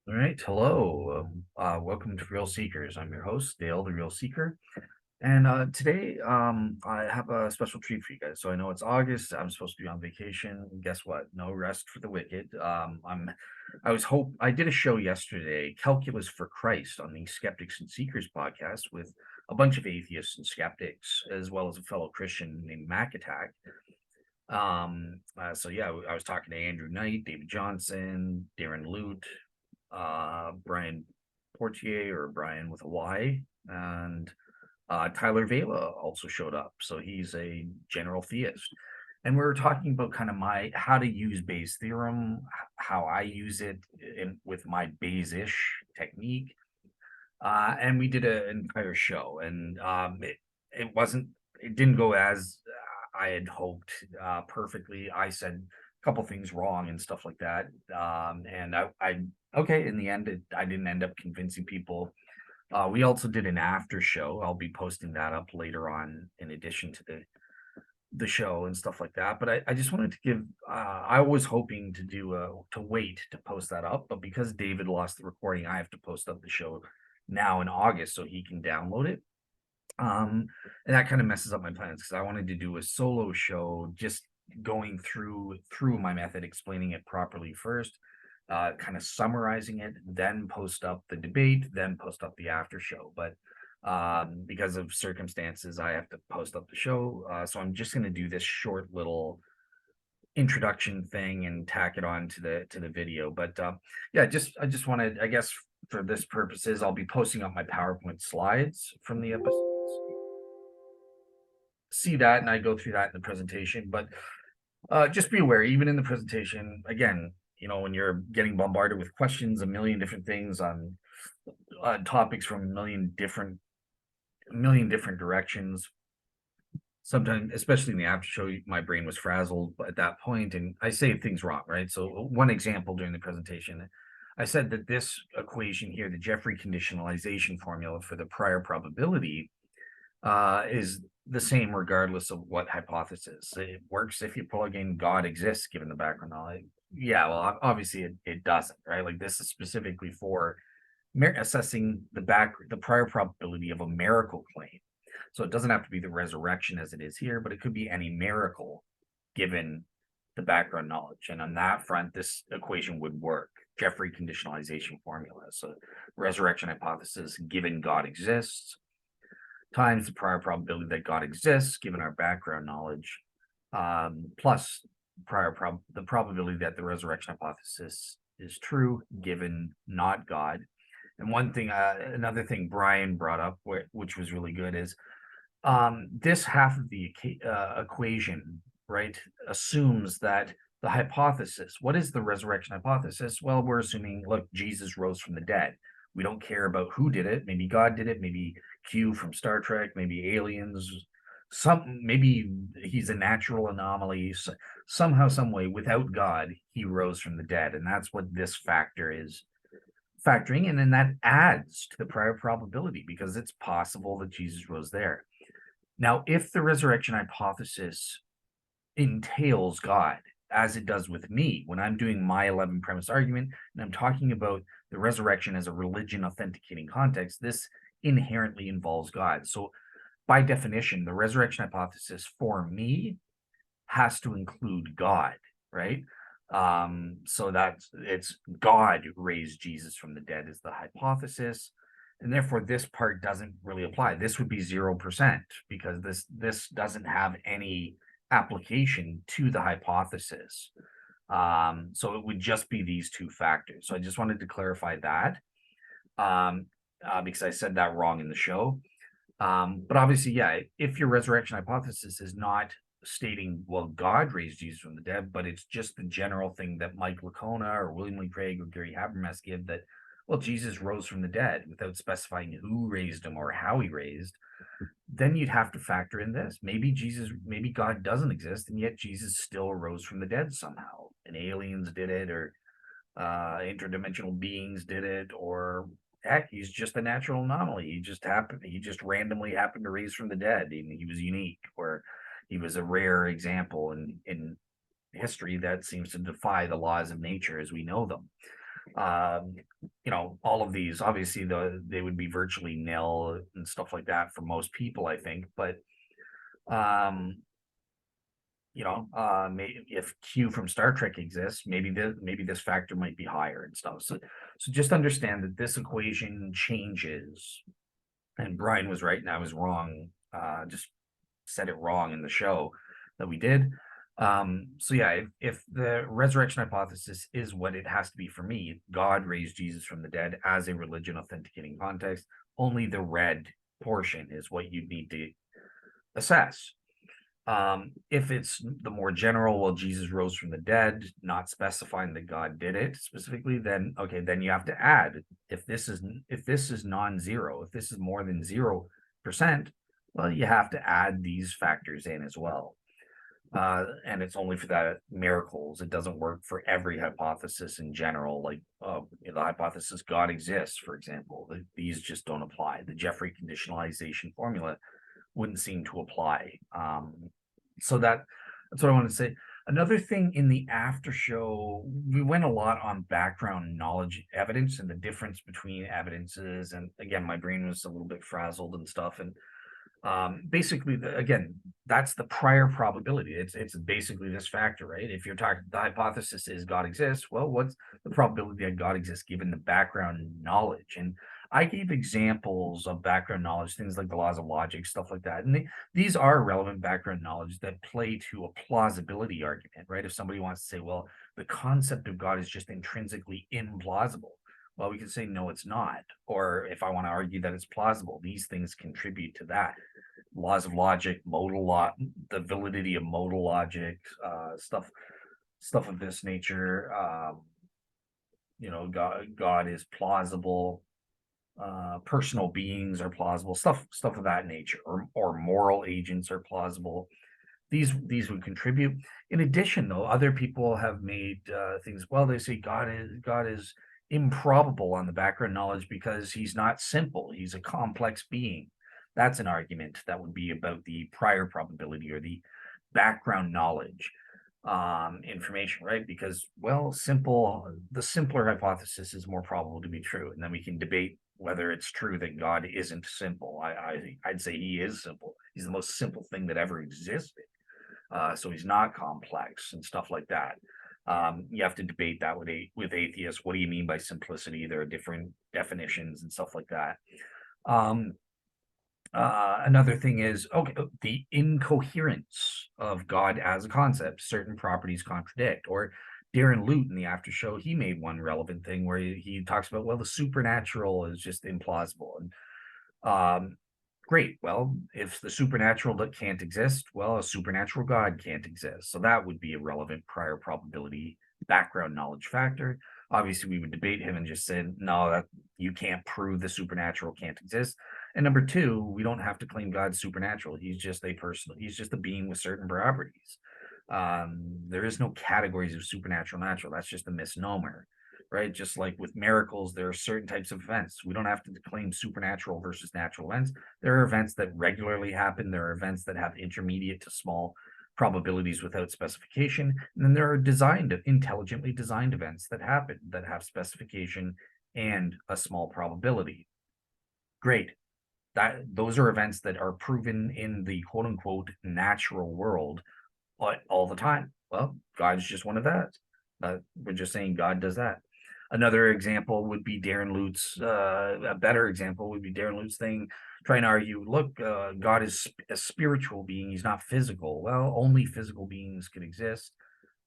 All right, hello. Welcome to Real Seekers. I'm your host, Dale, the Real Seeker. And today, I have a special treat for you guys. So I know it's August. I'm supposed to be on vacation. Guess what? No rest for the wicked. I did a show yesterday, Calculus for Christ, on the Skeptics and Seekers podcast with a bunch of atheists and skeptics, as well as a fellow Christian named Mac Attack. So yeah, I was talking to Andrew Knight, David Johnson, Darren Lute, Brian Portier, or Brian with a Y, and Tyler Vela also showed up. So he's a general theist. And we were talking about kind of my how to use Bayes theorem, how I use it with my Bayes-ish technique. And we did an entire show, and it didn't go as I had hoped perfectly. I said a couple things wrong and stuff like that. And I okay, in the end, I didn't end up convincing people. We also did an after show. I'll be posting that up later on in addition to the show and stuff like that. But I just wanted to give I was hoping to wait to post that up, but because David lost the recording, I have to post up the show now in August so he can download it. And that kind of messes up my plans because I wanted to do a solo show, just going through my method, explaining it properly first, kind of summarizing it, then post up the debate, then post up the after show. But because of circumstances, I have to post up the show. So I'm just going to do this short little introduction thing and tack it on to the video. But yeah, I just wanted, I guess, for this purposes, I'll be posting up my PowerPoint slides from the episode. See that, and I go through that in the presentation. But just be aware, even in the presentation, again, when you're getting bombarded with questions, a million different things on topics from a million different directions. Sometimes, especially in the after show, my brain was frazzled at that point, and I say things wrong, right? So one example during the presentation, I said that this equation here, the Jeffrey conditionalization formula for the prior probability, is the same regardless of what hypothesis. It works if you plug in God exists given the background knowledge. Yeah, well, obviously it doesn't, right? Like this is specifically for assessing the prior probability of a miracle claim. So it doesn't have to be the resurrection as it is here, but it could be any miracle given the background knowledge. And on that front, this equation would work. Jeffrey conditionalization formula. So resurrection hypothesis given God exists times the prior probability that God exists given our background knowledge, plus the probability that the resurrection hypothesis is true given not God. And another thing Brian brought up, which was really good, is this half of the equation, right, assumes that the hypothesis. What is the resurrection hypothesis? Well, we're assuming, look, Jesus rose from the dead. We don't care about who did it. Maybe God did it. Maybe Q from Star Trek. Maybe aliens. Maybe he's a natural anomaly. Somehow, some way, without God, he rose from the dead, and that's what this factor is factoring in, and that adds to the prior probability because it's possible that Jesus rose there. Now, if the resurrection hypothesis entails God, as it does with me, when I'm doing my 11 premise argument and I'm talking about the resurrection as a religion authenticating context, this inherently involves God. So, by definition, the resurrection hypothesis for me has to include God, right? So it's God raised Jesus from the dead is the hypothesis, and therefore this part doesn't really apply. This would be 0% because this doesn't have any application to the hypothesis. So it would just be these two factors. So I just wanted to clarify that, because I said that wrong in the show. But obviously, yeah, if your resurrection hypothesis is not stating, well, God raised Jesus from the dead, but it's just the general thing that Mike Lacona or William Lee Craig or Gary Habermas give that, well, Jesus rose from the dead without specifying who raised him or how he raised, then you'd have to factor in this. Maybe God doesn't exist, and yet Jesus still rose from the dead somehow. And aliens did it, or interdimensional beings did it, or heck, he's just a natural anomaly. He just randomly happened to raise from the dead. He was unique, or he was a rare example in history that seems to defy the laws of nature as we know them. All of these, obviously they would be virtually nil and stuff like that for most people, I think. But um, if Q from Star Trek exists, maybe this factor might be higher and stuff. So just understand that this equation changes, and Brian was right and I was wrong. Just said it wrong in the show that we did. So yeah, if the resurrection hypothesis is what it has to be for me, God raised Jesus from the dead as a religion authenticating context, only the red portion is what you need to assess. If it's the more general, well, Jesus rose from the dead, not specifying that God did it specifically, then okay, then you have to add. If this is non-zero, if this is more than 0%, well, you have to add these factors in as well. And it's only for that miracles. It doesn't work for every hypothesis in general. Like the hypothesis God exists, for example, these just don't apply. The Jeffrey conditionalization formula wouldn't seem to apply. So that's what I want to say. Another thing in the after show, we went a lot on background knowledge evidence and the difference between evidences. And again, my brain was a little bit frazzled and stuff. And basically, again, that's the prior probability. It's basically this factor, right? If you're talking, the hypothesis is God exists. Well, what's the probability that God exists given the background knowledge? And I gave examples of background knowledge, things like the laws of logic, stuff like that. And these are relevant background knowledge that play to a plausibility argument, right? If somebody wants to say, well, the concept of God is just intrinsically implausible. Well, we can say, no, it's not. Or if I want to argue that it's plausible, these things contribute to that. Laws of logic, modal law, the validity of modal logic, stuff of this nature. God is plausible. Personal beings are plausible, stuff of that nature, or moral agents are plausible. These would contribute. In addition, though, other people have made things. Well, they say God is improbable on the background knowledge because he's not simple. He's a complex being. That's an argument that would be about the prior probability or the background knowledge information, right? Because, well, the simpler hypothesis is more probable to be true. And then we can debate whether it's true that God isn't simple. I'd say he is simple. He's the most simple thing that ever existed. So he's not complex and stuff like that. You have to debate that with atheists. What do you mean by simplicity? There are different definitions and stuff like that. Another thing is, okay, the incoherence of God as a concept. Certain properties contradict. Or Darren Lute in the after show, he made one relevant thing where he talks about, well, the supernatural is just implausible. And great. Well, if the supernatural that can't exist, well, a supernatural God can't exist. So that would be a relevant prior probability background knowledge factor. Obviously, we would debate him and just say, no, that you can't prove the supernatural can't exist. And number two, we don't have to claim God's supernatural. He's just a being with certain properties. There is no categories of supernatural natural. That's just a misnomer, right? Just like with miracles, there are certain types of events. We don't have to claim supernatural versus natural events. There are events that regularly happen. There are events that have intermediate to small probabilities without specification. And then there are intelligently designed events that happen that have specification and a small probability. Great. Those are events that are proven in the quote unquote natural world all the time. Well, God's just one of that. We're just saying God does that. Another example would be Darren Lute's, a better example would be Darren Lute's thing, trying to argue, look, God is a spiritual being, he's not physical. Well, only physical beings can exist.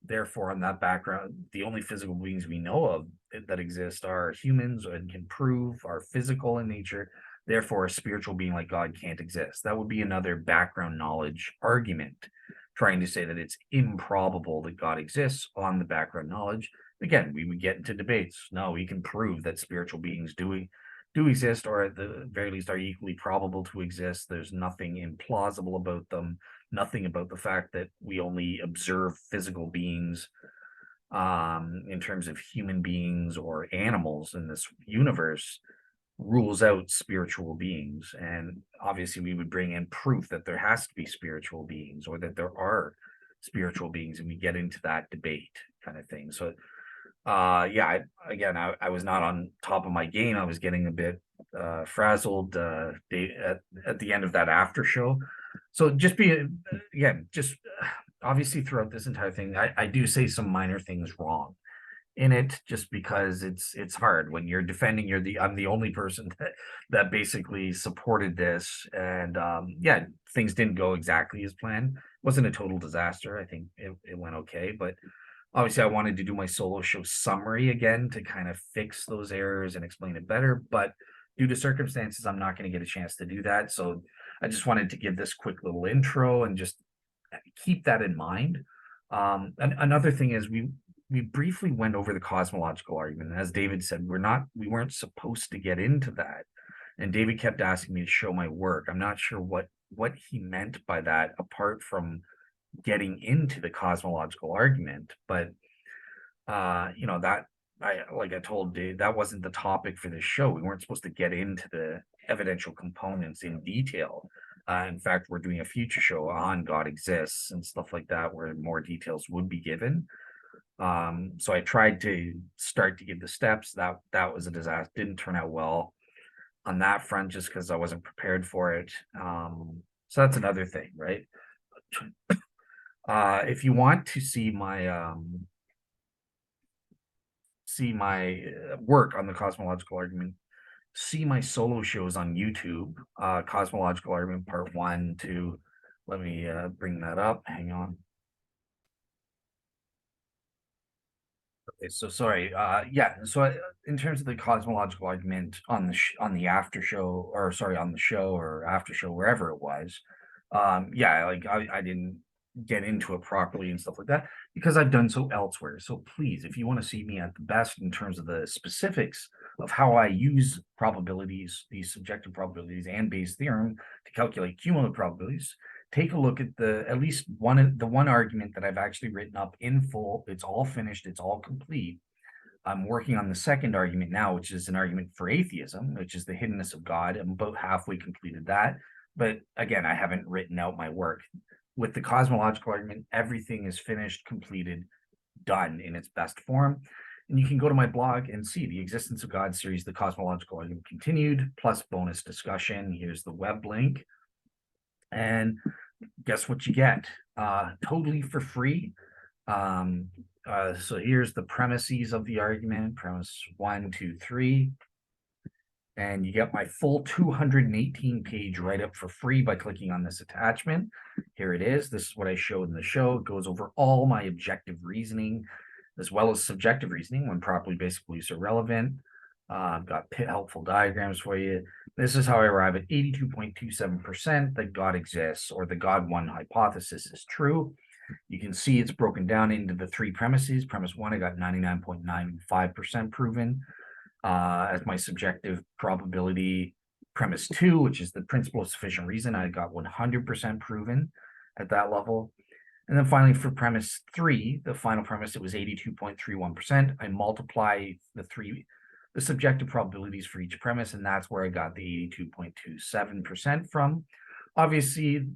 Therefore, on that background, the only physical beings we know of that exist are humans and can prove are physical in nature. Therefore, a spiritual being like God can't exist. That would be another background knowledge argument, trying to say that it's improbable that God exists on the background knowledge. Again, we would get into debates. No, we can prove that spiritual beings do exist, or at the very least are equally probable to exist. There's nothing implausible about them, nothing about the fact that we only observe physical beings in terms of human beings or animals in this universe rules out spiritual beings. And obviously we would bring in proof that there has to be spiritual beings or that there are spiritual beings, and we get into that debate kind of thing. So Yeah, I was not on top of my game. I was getting a bit frazzled at the end of that after show. So just be again, just obviously throughout this entire thing, I do say some minor things wrong in it just because it's hard when you're defending. I'm the only person that basically supported this, and yeah, things didn't go exactly as planned. It wasn't a total disaster. I think it went okay, but obviously I wanted to do my solo show summary again to kind of fix those errors and explain it better, but due to circumstances I'm not going to get a chance to do that. So I just wanted to give this quick little intro and just keep that in mind. And another thing is we briefly went over the cosmological argument. And as David said, we weren't supposed to get into that. And David kept asking me to show my work. I'm not sure what he meant by that, apart from getting into the cosmological argument. But that I told Dave, that wasn't the topic for this show. We weren't supposed to get into the evidential components in detail. In fact, we're doing a future show on God exists and stuff like that, where more details would be given. So I tried to start to give the steps. That was a disaster. Didn't turn out well on that front, just because I wasn't prepared for it. So that's another thing, right? If you want to see my work on the cosmological argument, see my solo shows on YouTube. Cosmological argument part 1, 2. Let me bring that up. Hang on. Okay, so sorry. Yeah. So in terms of the cosmological argument on the after show, or sorry, on the show or after show, wherever it was, yeah, like I didn't get into it properly and stuff like that because I've done so elsewhere. So please, if you want to see me at the best in terms of the specifics of how I use probabilities, these subjective probabilities and Bayes theorem to calculate cumulative probabilities, take a look at at least the one argument that I've actually written up in full. It's all finished, it's all complete. I'm working on the second argument now, which is an argument for atheism, which is the hiddenness of God. I'm about halfway completed that. But again, I haven't written out my work. With the cosmological argument, everything is finished, completed, done in its best form. And you can go to my blog and see the existence of God series, the cosmological argument continued, plus bonus discussion. Here's the web link. And guess what you get? Totally for free. So here's the premises of the argument, premise 1, 2, 3. And you get my full 218-page write-up for free by clicking on this attachment. Here it is. This is what I showed in the show. It goes over all my objective reasoning, as well as subjective reasoning when properly basic beliefs are relevant. I've got helpful diagrams for you. This is how I arrive at 82.27% that God exists, or the God 1 hypothesis is true. You can see it's broken down into the 3 premises. Premise 1, I got 99.95% proven as my subjective probability. Premise 2, which is the principle of sufficient reason, I got 100% proven at that level. And then finally, for premise 3, the final premise, it was 82.31%. I multiply the subjective probabilities for each premise, and that's where I got the 82.27% from. Obviously,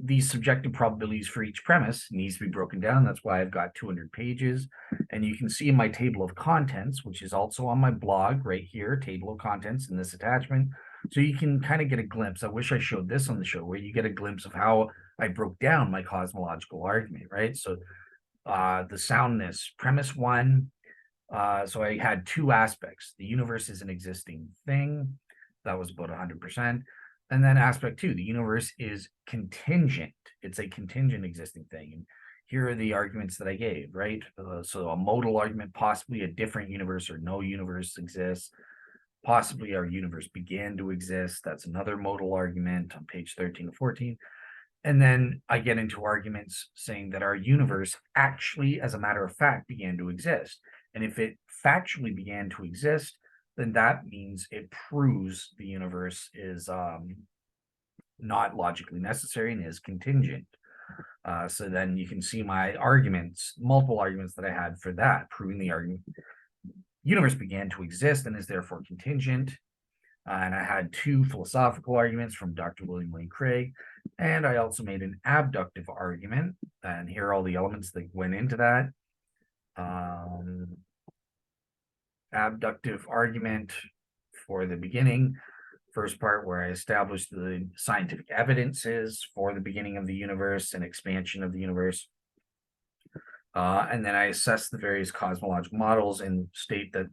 these subjective probabilities for each premise needs to be broken down. That's why I've got 200 pages. And you can see in my table of contents, which is also on my blog right here, table of contents in this attachment. So you can kind of get a glimpse. I wish I showed this on the show, where you get a glimpse of how I broke down my cosmological argument, right? So the soundness, premise 1, so I had 2 aspects. The universe is an existing thing. That was about 100%. And then aspect 2, the universe is contingent. It's a contingent existing thing. And here are the arguments that I gave, right? So a modal argument, possibly a different universe or no universe exists. Possibly our universe began to exist. That's another modal argument on page 13 to 14. And then I get into arguments saying that our universe actually, as a matter of fact, began to exist. And if it factually began to exist, then that means it proves the universe is not logically necessary and is contingent. So then you can see my arguments, multiple arguments that I had for that, proving the argument universe began to exist and is therefore contingent. And I had 2 philosophical arguments from Dr. William Lane Craig. And I also made an abductive argument. And here are all the elements that went into that. abductive argument for the beginning. First part where I established the scientific evidences for the beginning of the universe and expansion of the universe. And then I assess the various cosmological models and state that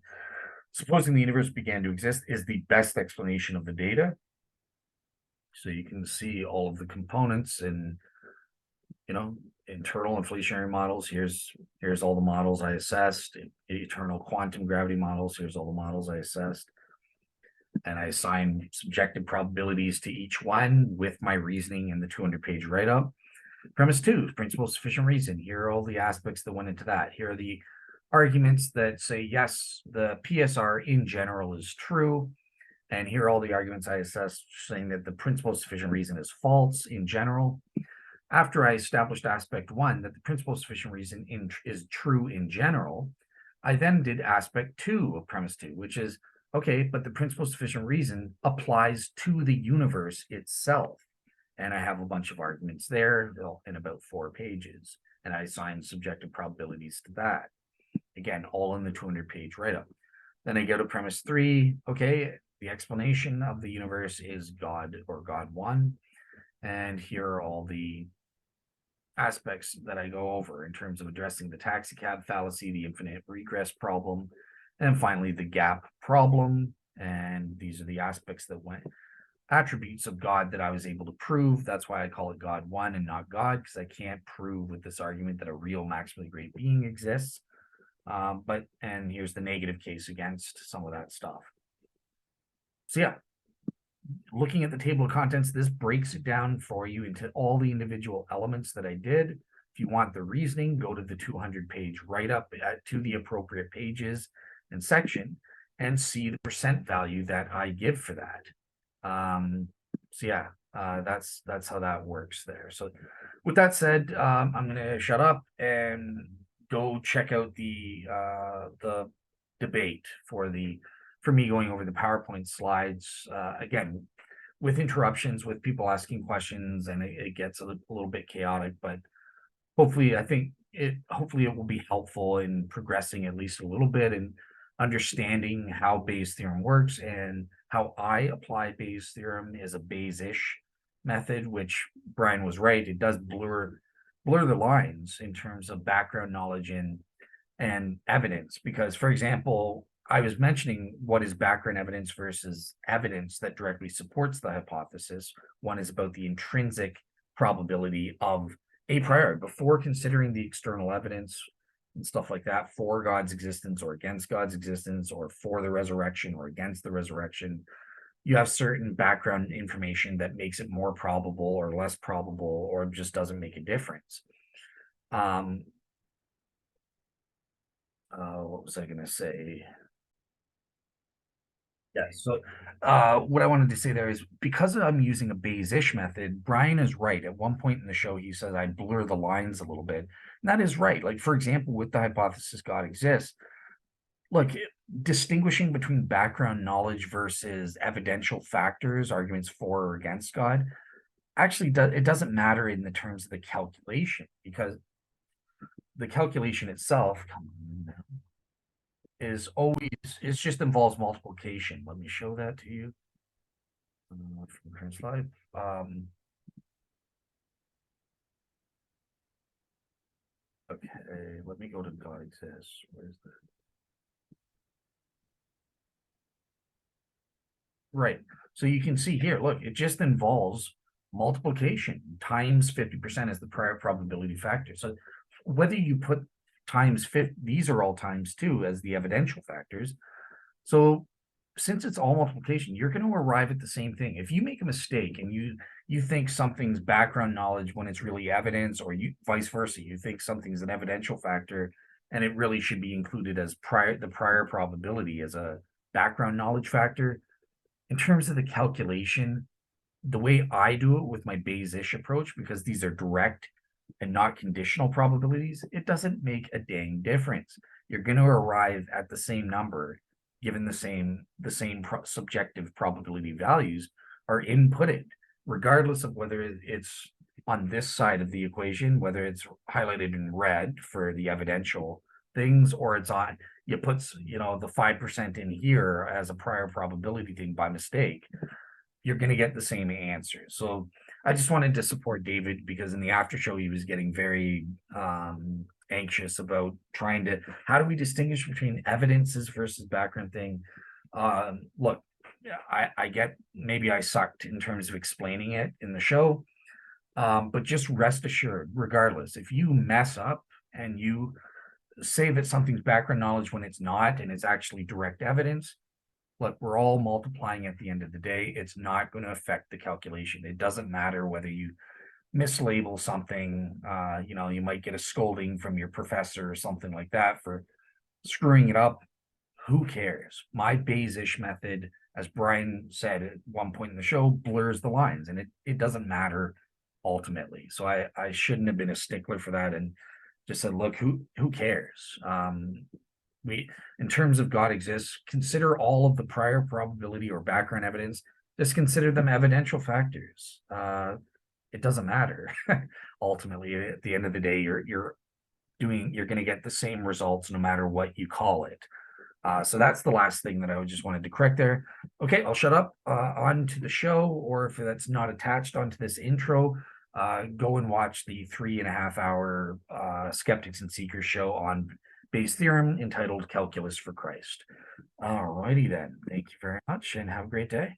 supposing the universe began to exist is the best explanation of the data. So you can see all of the components and, internal inflationary models. Here's all the models I assessed. Eternal quantum gravity models. Here's all the models I assessed. And I assign subjective probabilities to each one with my reasoning in the 200-page write-up. Premise 2, principle of sufficient reason. Here are all the aspects that went into that. Here are the arguments that say, yes, the PSR in general is true. And here are all the arguments I assessed saying that the principle of sufficient reason is false in general. After I established aspect 1, that the principle of sufficient reason is true in general, I then did aspect 2 of premise 2, which is, okay, but the principle of sufficient reason applies to the universe itself. And I have a bunch of arguments there in about 4 pages. And I assign subjective probabilities to that. Again, all in the 200-page write-up. Then I go to premise 3. Okay, the explanation of the universe is God or God 1. And here are all the aspects that I go over in terms of addressing the taxicab fallacy, the infinite regress problem, and finally the gap problem. And these are the aspects that went attributes of God that I was able to prove. That's why I call it God 1 and not God, because I can't prove with this argument that a real maximally great being exists. And here's the negative case against some of that stuff. So yeah, looking at the table of contents, this breaks it down for you into all the individual elements that I did. If you want the reasoning, go to the 200-page write-up to the appropriate pages and section and see the percent value that I give for that. So yeah, that's how that works there. So with that said, I'm going to shut up and go check out the debate for me going over the PowerPoint slides, again, with interruptions, with people asking questions, and it gets a little bit chaotic, but hopefully it will be helpful in progressing at least a little bit and understanding how Bayes' theorem works and how I apply Bayes' theorem is a Bayes-ish method, which Brian was right. It does blur the lines in terms of background knowledge and evidence. Because, for example, I was mentioning what is background evidence versus evidence that directly supports the hypothesis. One is about the intrinsic probability of a priori, before considering the external evidence and stuff like that for God's existence or against God's existence or for the resurrection or against the resurrection. You have certain background information that makes it more probable or less probable or just doesn't make a difference. What was I going to say? Yeah, so what I wanted to say there is because I'm using a Bayes-ish method, Brian is right. At one point in the show, he says I blur the lines a little bit. And that is right. Like, for example, with the hypothesis God exists, look, distinguishing between background knowledge versus evidential factors, arguments for or against God, actually it doesn't matter in the terms of the calculation, because the calculation itself is always, it just involves multiplication. Let me show that to you from the current slide. Okay, let me go to God exists. Where's the right? So you can see here, look, it just involves multiplication times 50% as the prior probability factor. So whether you put times 50, these are all times 2 as the evidential factors. So since it's all multiplication, you're going to arrive at the same thing. If you make a mistake and you think something's background knowledge when it's really evidence, or you vice versa, you think something's an evidential factor and it really should be included as the prior probability as a background knowledge factor. In terms of the calculation, the way I do it with my Bayes-ish approach, because these are direct and not conditional probabilities, it doesn't make a dang difference. You're going to arrive at the same number given the same subjective probability values are inputted, regardless of whether it's on this side of the equation, whether it's highlighted in red for the evidential things, or it's on you put, the 5% in here as a prior probability thing by mistake, you're going to get the same answer. So I just wanted to support David because in the after show, he was getting very anxious about how do we distinguish between evidences versus background thing? Look, I get maybe I sucked in terms of explaining it in the show. But just rest assured, regardless, if you mess up and you say that something's background knowledge when it's not, and it's actually direct evidence, look, we're all multiplying at the end of the day. It's not going to affect the calculation. It doesn't matter whether you mislabel something, you might get a scolding from your professor or something like that for screwing it up. Who cares? My Bayes-ish method, as Brian said at one point in the show, blurs the lines, and it doesn't matter ultimately. So I shouldn't have been a stickler for that and just said, look, who cares? We, in terms of God exists, consider all of the prior probability or background evidence. Just consider them evidential factors. It doesn't matter. Ultimately, at the end of the day, you're going to get the same results no matter what you call it. So that's the last thing that I just wanted to correct there. Okay, I'll shut up. On to the show, or if that's not attached onto this intro, go and watch the 3.5 hour Skeptics and Seekers show on Bayes Theorem entitled Calculus for Christ. All righty then. Thank you very much and have a great day.